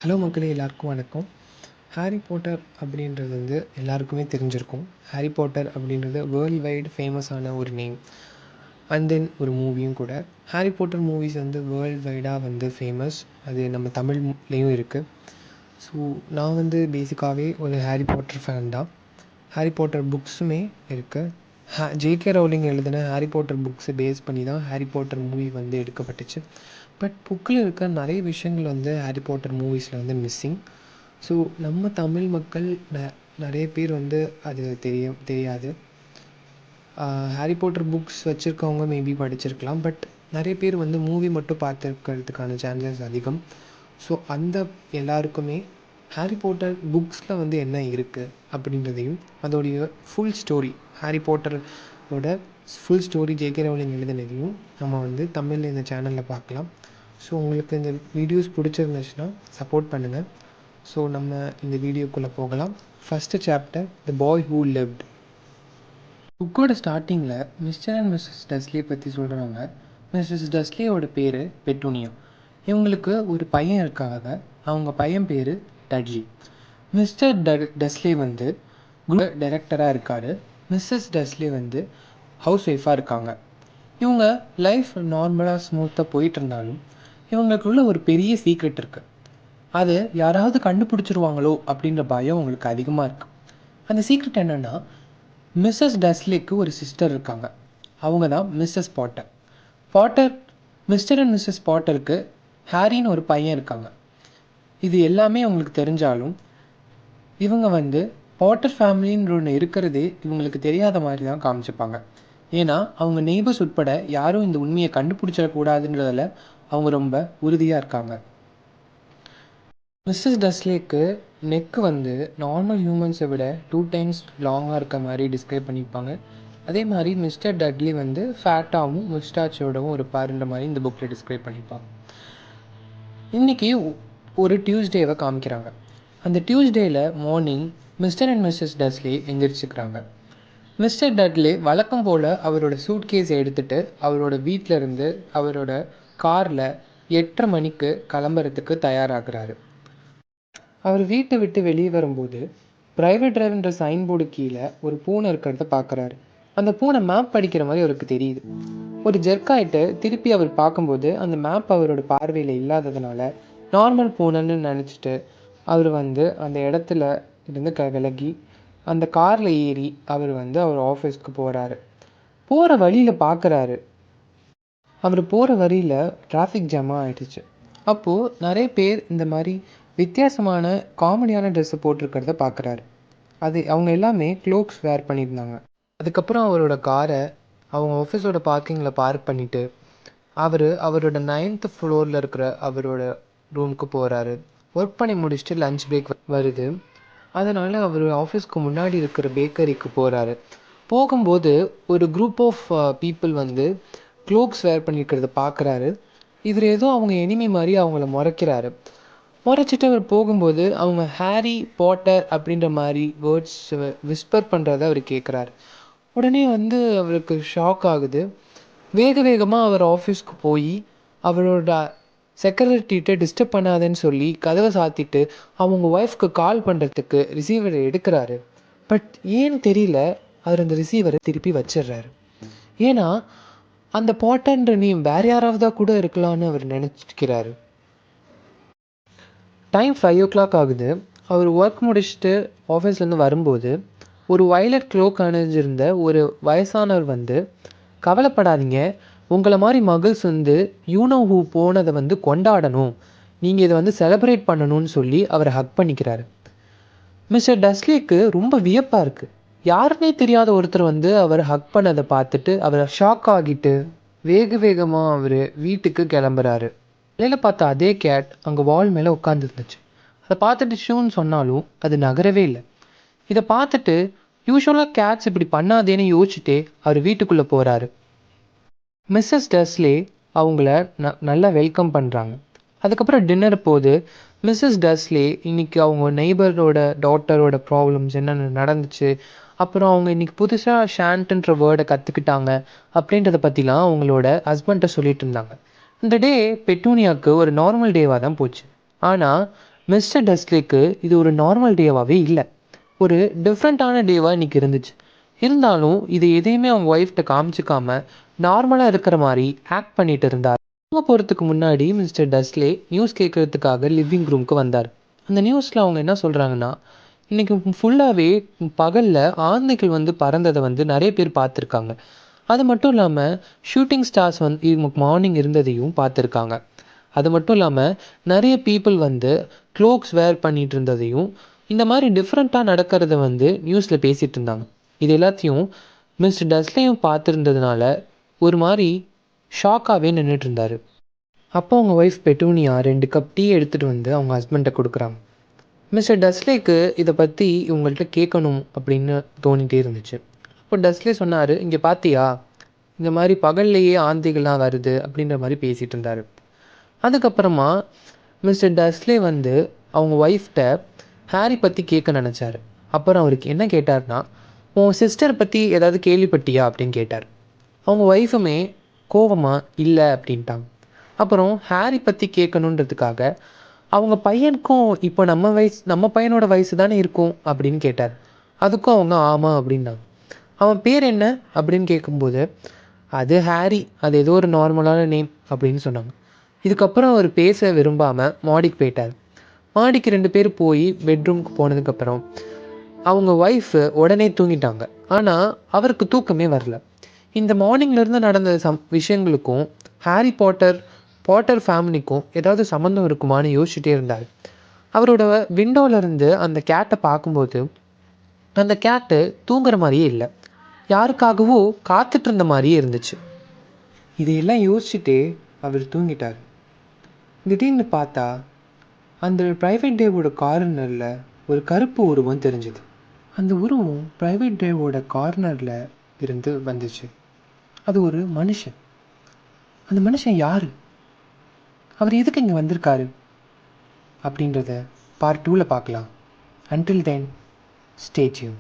Hello மக்களே, எல்லாருக்கும் வணக்கம். ஹாரி பாட்டர் அப்படின்றது வந்து எல்லாருக்குமே தெரிஞ்சிருக்கும். ஹாரி பாட்டர் அப்படின்றது வேர்ல்ட் வைடு ஃபேமஸான ஒரு நேம். அண்ட் தென் ஒரு மூவியும் கூட. ஹாரி பாட்டர் மூவிஸ் வந்து வேர்ல்ட் வைடாக வந்து ஃபேமஸ். அது நம்ம தமிழ்லேயும் இருக்குது. ஸோ நான் வந்து பேசிக்காகவே ஒரு ஹாரி பாட்டர் ஃபேன் தான். ஹாரி பாட்டர் புக்ஸுமே இருக்குது. ஜேகே ரவுலிங் எழுதின ஹாரி பாட்டர் புக்ஸை பேஸ் பண்ணி தான் ஹாரி பாட்டர் மூவி வந்து எடுக்கப்பட்டுச்சு. பட் புக்கில் இருக்க நிறைய விஷயங்கள் வந்து ஹாரி பாட்டர் மூவிஸில் வந்து மிஸ்ஸிங். ஸோ நம்ம தமிழ் மக்கள் நிறைய பேர் வந்து அது தெரியாது. ஹாரி பாட்டர் புக்ஸ் வச்சுருக்கவங்க மேபி படிச்சிருக்கலாம். பட் நிறைய பேர் வந்து மூவி மட்டும் பார்த்துருக்கிறதுக்கான சான்சஸ் அதிகம். ஸோ அந்த எல்லாருக்குமே ஹாரி பாட்டர் புக்ஸில் வந்து என்ன இருக்குது அப்படின்றதையும் அதோடைய ஃபுல் ஸ்டோரி, ஹாரி பாட்டரோட ஃபுல் ஸ்டோரி ஜேகே ரவுலிங் எழுதினதையும் நம்ம வந்து தமிழில் இந்த சேனலில் பார்க்கலாம். ஸோ உங்களுக்கு இந்த வீடியோஸ் பிடிச்சிருந்துச்சுன்னா சப்போர்ட் பண்ணுங்கள். ஸோ நம்ம இந்த வீடியோக்குள்ளே போகலாம். First chapter, the boy who lived. புக்கோட ஸ்டார்டிங்கில் மிஸ்டர் அண்ட் மிஸ்ஸஸ் டஸ்லி பற்றி சொல்கிறாங்க. மிஸ்ஸஸ் டஸ்லியோட பேர் பெட்டூனியா. இவங்களுக்கு ஒரு பையன் இருக்காங்க. அவங்க பையன் பேர் டட்லி. மிஸ்டர் டஸ்லி வந்து டைரக்டராக இருக்கார். மிஸ்ஸஸ் டஸ்லி வந்து ஹவுஸ் ஒய்ஃபாக இருக்காங்க. இவங்க லைஃப் நார்மலாக ஸ்மூத்தாக போயிட்டு இருந்தாலும் இவங்களுக்குள்ள ஒரு பெரிய சீக்ரெட் இருக்குது. அது யாராவது கண்டுபிடிச்சிருவாங்களோ அப்படின்ற பயம் அவங்களுக்கு அதிகமாக இருக்குது. அந்த சீக்ரெட் என்னென்னா, மிஸ்ஸஸ் டஸ்லிக்கு ஒரு சிஸ்டர் இருக்காங்க. அவங்க தான் Mrs Potter. Mr and Mrs பாட்டருக்கு ஹாரின்னு ஒரு பையன் இருக்காங்க. இது எல்லாமே அவங்களுக்கு தெரிஞ்சாலும் இவங்க வந்து பாட்டர் ஃபேமிலின்ற ஒன்று இருக்கிறதே இவங்களுக்கு தெரியாத மாதிரி தான் காமிச்சிப்பாங்க. ஏன்னா அவங்க நெய்பர்ஸ் உட்பட யாரும் இந்த உண்மையை கண்டுபிடிச்சிடக்கூடாதுன்றதில் அவங்க ரொம்ப உறுதியாக இருக்காங்க. மிஸ்ஸஸ் டஸ்லிக்கு நெக்கு வந்து நார்மல் ஹியூமன்ஸை விட 2 times லாங்காக இருக்க மாதிரி டிஸ்கிரைப் பண்ணியிருப்பாங்க. அதே மாதிரி மிஸ்டர் டட்லி வந்து ஃபேட்டாகவும் முஸ்டாச்சோடவும் இருப்பாருன்ற மாதிரி இந்த புக்கில் டிஸ்கிரைப் பண்ணியிருப்பாங்க. இன்றைக்கி ஒரு டியூஸ்டேவை காமிக்கிறாங்க. அந்த டியூஸ்டேயில் morning Mr and Mrs Dursley எந்திரிச்சுக்கிறாங்க. மிஸ்டர் டட்லி வழக்கம் போல் அவரோட சூட்கேஸை எடுத்துகிட்டு அவரோட வீட்டிலேருந்து அவரோட காரில் 8:30 மணிக்கு கிளம்புறதுக்கு தயாராகிறாரு. அவர் வீட்டை விட்டு வெளியே வரும்போது ப்ரைவேட் டிரைவ்ன்ற சைன் போர்டு கீழே ஒரு பூனை இருக்கிறத பார்க்குறாரு. அந்த பூனை மேப் படிக்கிற மாதிரி அவருக்கு தெரியுது. ஒரு ஜெர்க்காயிட்டு திருப்பி அவர் பார்க்கும்போது அந்த மேப் அவரோட பார்வையில் இல்லாததுனால நார்மல் பூனைன்னு நினச்சிட்டு அவர் வந்து அந்த இடத்துல இருந்து விலகி அந்த காரில் ஏறி அவர் வந்து அவர் ஆஃபீஸ்க்கு போகிறாரு. போகிற வழியில் பார்க்குறாரு, அவர் போகிற வழியில் டிராஃபிக் ஜாமாக ஆகிடுச்சு. அப்போது நிறைய பேர் இந்த மாதிரி வித்தியாசமான காமெடியான ட்ரெஸ்ஸை போட்டிருக்கிறத பார்க்குறாரு. அது அவங்க எல்லாமே க்ளோக்ஸ் வேர் பண்ணியிருந்தாங்க. அதுக்கப்புறம் அவரோட காரை அவங்க ஆஃபீஸோட பார்க்கிங்கில் பார்க் பண்ணிவிட்டு அவரோட 9th ஃப்ளோரில் இருக்கிற அவரோட ரூமுக்கு போகிறாரு. ஒர்க் பண்ணி முடிச்சுட்டு லன்ச் பிரேக் வருது. அதனால் அவர் ஆஃபீஸ்க்கு முன்னாடி இருக்கிற பேக்கரிக்கு போகிறாரு. போகும்போது ஒரு குரூப் ஆஃப் பீப்புள் வந்து க்ளோக்ஸ் வேர் பண்ணியிருக்கிறத பார்க்குறாரு. இவர் ஏதோ அவங்க எனிமி மாதிரி அவங்கள முறைச்சிட்டு அவர் போகும்போது அவங்க ஹாரி பாட்டர் அப்படின்ற மாதிரி வேர்ட்ஸ் விஸ்பர் பண்ணுறத அவர் கேட்குறாரு. உடனே வந்து அவருக்கு ஷாக் ஆகுது. வேகமாக அவர் ஆஃபீஸ்க்கு போய் அவரோட செக்ரட்டரிகிட்ட டிஸ்டர்ப் பண்ணாதேன்னு சொல்லி கதவை சாத்திட்டு அவங்க ஒய்ஃப்க்கு கால் பண்ணுறதுக்கு ரிசீவரை எடுக்கிறாரு. பட் ஏன்னு தெரியல, அவர் அந்த ரிசீவரை திருப்பி வச்சிடுறாரு. ஏன்னா அந்த பாட்டர்ன்ற நேம் வேறு யாராவதா கூட இருக்கலான்னு அவர் நினச்சிக்கிறாரு. டைம் 5 o'clock ஆகுது. அவர் ஒர்க் முடிச்சுட்டு ஆஃபீஸ்லேருந்து வரும்போது ஒரு வயலட் க்ளோக் அணிஞ்சிருந்த ஒரு வயசானவர் வந்து, கவலைப்படாதீங்க, உங்களை மாதிரி மகிழ்ஸ் வந்து யூனோ ஹூ போனதை வந்து கொண்டாடணும், நீங்கள் இதை வந்து செலிப்ரேட் பண்ணணும்னு சொல்லி அவரை ஹக் பண்ணிக்கிறாரு. மிஸ்டர் டஸ்லிக்கு ரொம்ப வியப்பாக இருக்குது. யாருன்னே தெரியாத ஒருத்தர் வந்து அவர் ஹக் பண்ணதை பார்த்துட்டு அவரை ஷாக் ஆகிட்டு வேகமாக அவர் வீட்டுக்கு கிளம்புறாரு. வெளியில் பார்த்த அதே கேட் அங்கே வால் மேலே உட்காந்துருந்துச்சு. அதை பார்த்துட்டு ஷூன்னு சொன்னாலும் அது நகரவே இல்லை. இதை பார்த்துட்டு யூஸ்வலாக கேட்ஸ் இப்படி பண்ணாதேன்னு யோசிச்சுட்டே அவர் வீட்டுக்குள்ளே போகிறாரு. மிஸ்ஸஸ் டஸ்லி அவங்கள நல்லா வெல்கம் பண்ணுறாங்க. அதுக்கப்புறம் டின்னர் போது மிஸ்ஸஸ் டஸ்லி இன்றைக்கி அவங்க நெய்பரோட டாட்டரோட ப்ராப்ளம்ஸ் என்னென்ன நடந்துச்சு, அப்புறம் அவங்க இன்றைக்கி புதுசாக ஷாண்ட்ன்ற வேர்டை கற்றுக்கிட்டாங்க அப்படின்றத பற்றிலாம் அவங்களோட ஹஸ்பண்ட்டை சொல்லிட்டு இருந்தாங்க. இந்த டே பெட்டூனியாவுக்கு ஒரு நார்மல் டேவாக தான் போச்சு. ஆனால் மிஸ்டர் டஸ்ட்லேக்கு இது ஒரு நார்மல் டேவாகவே இல்லை, ஒரு டிஃப்ரெண்ட்டான டேவாக இன்றைக்கி இருந்துச்சு. இருந்தாலும் இது எதையுமே அவங்க ஒய்ஃப்ட்ட காமிச்சிக்காம நார்மலாக இருக்கிற மாதிரி ஆக்ட் பண்ணிட்டு இருந்தார். அவங்க போகிறதுக்கு முன்னாடி மிஸ்டர் டஸ்ட்லே நியூஸ் கேட்குறதுக்காக லிவிங் ரூமுக்கு வந்தார். அந்த நியூஸில் அவங்க என்ன சொல்கிறாங்கன்னா, இன்றைக்கி ஃபுல்லாகவே பகலில் ஆந்தைகள் வந்து பறந்ததை வந்து நிறைய பேர் பார்த்துருக்காங்க. அது மட்டும் இல்லாமல் ஷூட்டிங் ஸ்டார்ஸ் வந்து மார்னிங் இருந்ததையும் பார்த்துருக்காங்க. அது மட்டும் இல்லாமல் நிறைய பீப்புள் வந்து க்ளோக்ஸ் வேர் பண்ணிகிட்டு இருந்ததையும், இந்த மாதிரி டிஃப்ரெண்ட்டாக நடக்கிறத வந்து நியூஸில் பேசிகிட்டு இருந்தாங்க. இது எல்லாத்தையும் மிஸ்டர் டஸ்லேயும் பார்த்துருந்ததுனால ஒரு மாதிரி ஷாக்காகவே நின்றுட்டு இருந்தார். அப்போ அவங்க ஒய்ஃப் பெட்டூனியா 2 கப் டீ எடுத்துகிட்டு வந்து அவங்க ஹஸ்பண்ட்டை கொடுக்குறாங்க. மிஸ்டர் டஸ்லேக்கு இதை பற்றி இவங்கள்ட்ட கேட்கணும் அப்படின்னு தோணிகிட்டே இருந்துச்சு. இப்போ டஸ்லே சொன்னார், இங்கே பார்த்தியா, இந்த மாதிரி பகல்லையே ஆந்தைகள்லாம் வருது அப்படின்ற மாதிரி பேசிகிட்டு இருந்தார். அதுக்கப்புறமா மிஸ்டர் டஸ்லே வந்து அவங்க ஒய்ஃப்ட்ட ஹாரி பற்றி கேட்க நினச்சார். அப்புறம் அவருக்கு என்ன கேட்டார்னா, உன் சிஸ்டர் பற்றி ஏதாவது கேள்விப்பட்டியா அப்படின்னு கேட்டார். அவங்க ஒய்ஃபுமே கோவமாக இல்லை அப்படின்ட்டாங்க. அப்புறம் ஹாரி பற்றி கேட்கணுன்றதுக்காக அவங்க பையனுக்கும் இப்போ நம்ம பையனோட வயசு தானே இருக்கும் அப்படின்னு கேட்டார். அதுக்கும் அவங்க ஆமாம் அப்படின்னாங்க. அவன் பேர் என்ன அப்படின்னு கேட்கும்போது, அது ஹாரி, அது ஏதோ ஒரு நார்மலான நேம் அப்படின்னு சொன்னாங்க. இதுக்கப்புறம் அவர் பேச விரும்பாமல் மாடிக்கு போயிட்டார். மாடிக்கு 2 பேர் போய் பெட்ரூம்க்கு போனதுக்கப்புறம் அவங்க ஒய்ஃபு உடனே தூங்கிட்டாங்க. ஆனால் அவருக்கு தூக்கமே வரல. இந்த மார்னிங்லேருந்து நடந்த விஷயங்களுக்கும் ஹாரி பாட்டர் ஃபேமிலிக்கும் ஏதாவது சம்மந்தம் இருக்குமான்னு யோசிச்சுட்டே இருந்தார். அவரோட விண்டோவிலேருந்து அந்த கேட்டை பார்க்கும்போது அந்த கேட்டு தூங்குற மாதிரியே இல்லை, யாருக்காகவோ காத்துட்டு இருந்த மாதிரியே இருந்துச்சு. இதையெல்லாம் யோசிச்சுட்டே அவர் தூங்கிட்டார். திடீர்னு பார்த்தா அந்த ப்ரைவேட் டேவோட கார்னரில் ஒரு கருப்பு உருவம் தெரிஞ்சுது. அந்த உருவம் ப்ரைவேட் டேவோட கார்னரில் இருந்து வந்துச்சு. அது ஒரு மனுஷன். அந்த மனுஷன் யார், அவர் எதுக்கு இங்கே வந்திருக்காரு அப்படின்றத பார்ட் 2ல் பார்க்கலாம். Until then, stay tune.